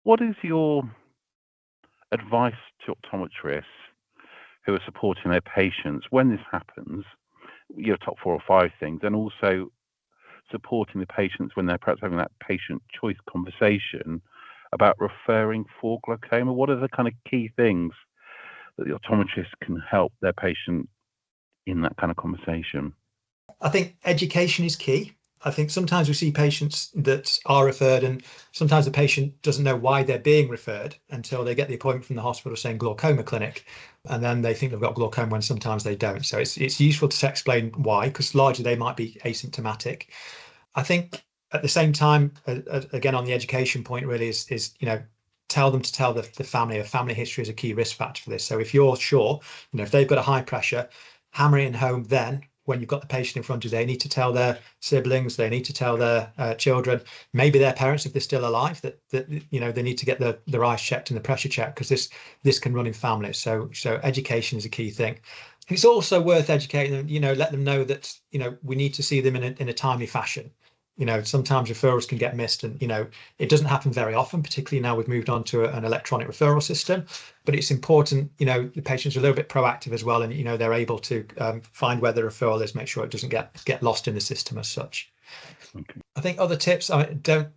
What is your advice to optometrists who are supporting their patients when this happens? Your top 4 or 5 things, and also supporting the patients when they're perhaps having that patient choice conversation about referring for glaucoma. What are the kind of key things that the optometrist can help their patient in that kind of conversation? I think education is key. I think sometimes we see patients that are referred, and sometimes the patient doesn't know why they're being referred until they get the appointment from the hospital saying glaucoma clinic, and then they think they've got glaucoma when sometimes they don't. So it's useful to explain why, because largely they might be asymptomatic. I think at the same time, again on the education point, really is tell them to tell the family. A family history is a key risk factor for this. So if you're sure, if they've got a high pressure, hammer it in home then. When you've got the patient in front of you, they need to tell their siblings, they need to tell their children, maybe their parents if they're still alive, that they need to get their eyes checked and the pressure checked, because this can run in families. So education is a key thing. It's also worth educating them, let them know that we need to see them in a timely fashion. Sometimes referrals can get missed, and it doesn't happen very often, particularly now we've moved on to an electronic referral system. But it's important, the patients are a little bit proactive as well, and they're able to find where the referral is, make sure it doesn't get lost in the system as such. Okay. I think other tips, to the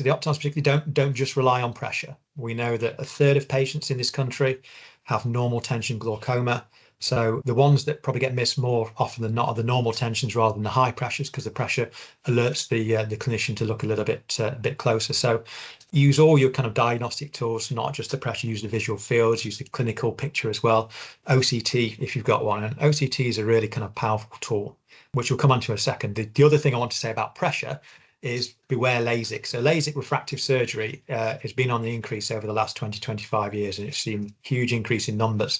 optometrists particularly, don't just rely on pressure. We know that 1/3 of patients in this country have normal tension glaucoma. So the ones that probably get missed more often than not are the normal tensions rather than the high pressures, because the pressure alerts the clinician to look a little bit closer. So use all your kind of diagnostic tools, not just the pressure. Use the visual fields, use the clinical picture as well. OCT if you've got one, and OCT is a really kind of powerful tool, which we'll come on to in a second. The other thing I want to say about pressure is beware LASIK. So LASIK refractive surgery has been on the increase over the last 20-25 years, and it's seen huge increase in numbers.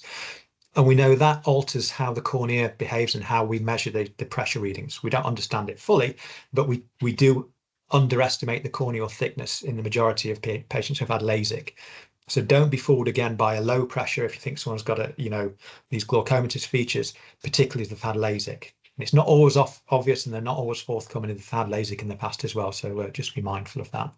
And we know that alters how the cornea behaves and how we measure the pressure readings. We don't understand it fully, but we do underestimate the corneal thickness in the majority of patients who've had LASIK. So don't be fooled again by a low pressure if you think someone's got these glaucomatous features, particularly if they've had LASIK. And it's not always obvious, and they're not always forthcoming if they've had LASIK in the past as well. So just be mindful of that.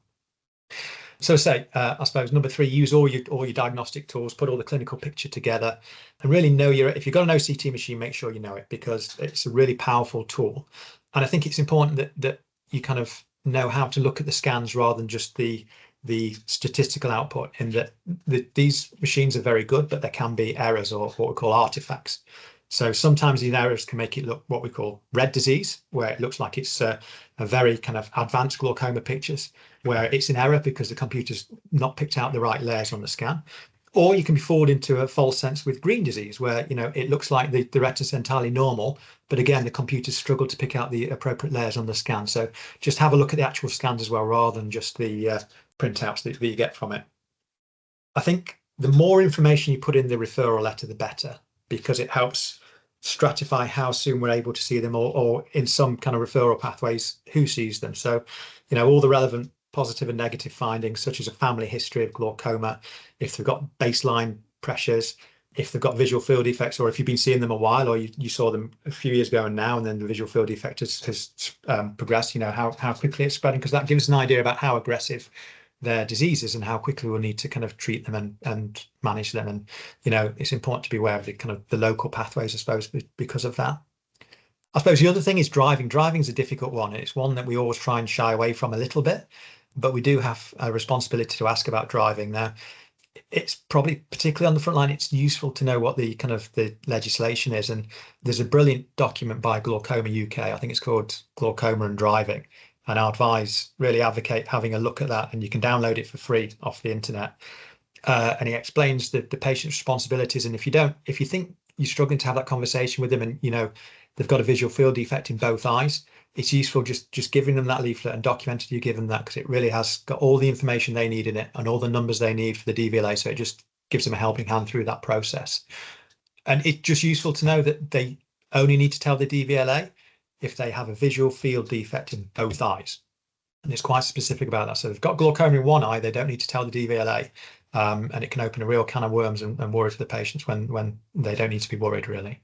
So I suppose number 3, use all your diagnostic tools, put all the clinical picture together, and really know if you've got an OCT machine, make sure you know it, because it's a really powerful tool. And I think it's important that you kind of know how to look at the scans rather than just the statistical output, in that these machines are very good, but there can be errors or what we call artifacts. So sometimes these errors can make it look what we call red disease, where it looks like it's a very kind of advanced glaucoma pictures, where it's an error because the computer's not picked out the right layers on the scan. Or you can be fooled into a false sense with green disease, where it looks like the retina's entirely normal, but again the computer's struggled to pick out the appropriate layers on the scan. So just have a look at the actual scans as well, rather than just the printouts that you get from it. I think the more information you put in the referral letter, the better, because it helps stratify how soon we're able to see them, or in some kind of referral pathways, who sees them. So, all the relevant positive and negative findings, such as a family history of glaucoma, if they've got baseline pressures, if they've got visual field defects, or if you've been seeing them a while, or you saw them a few years ago and now, and then the visual field defect has progressed, how quickly it's spreading, because that gives us an idea about how aggressive their diseases and how quickly we'll need to kind of treat them and manage them. And it's important to be aware of the local pathways, I suppose, because of that. I suppose the other thing is driving. Driving is a difficult one. It's one that we always try and shy away from a little bit, but we do have a responsibility to ask about driving. Now, it's probably, particularly on the front line, it's useful to know what the legislation is. And there's a brilliant document by Glaucoma UK, I think it's called Glaucoma and Driving. And I really advocate having a look at that, and you can download it for free off the internet. And he explains the patient's responsibilities. And if you think you're struggling to have that conversation with them, and they've got a visual field defect in both eyes, it's useful just giving them that leaflet and documenting you give them that, because it really has got all the information they need in it and all the numbers they need for the DVLA. So it just gives them a helping hand through that process. And it's just useful to know that they only need to tell the DVLA if they have a visual field defect in both eyes. And it's quite specific about that. So if they've got glaucoma in one eye, they don't need to tell the DVLA. And it can open a real can of worms and worry for the patients when they don't need to be worried, really.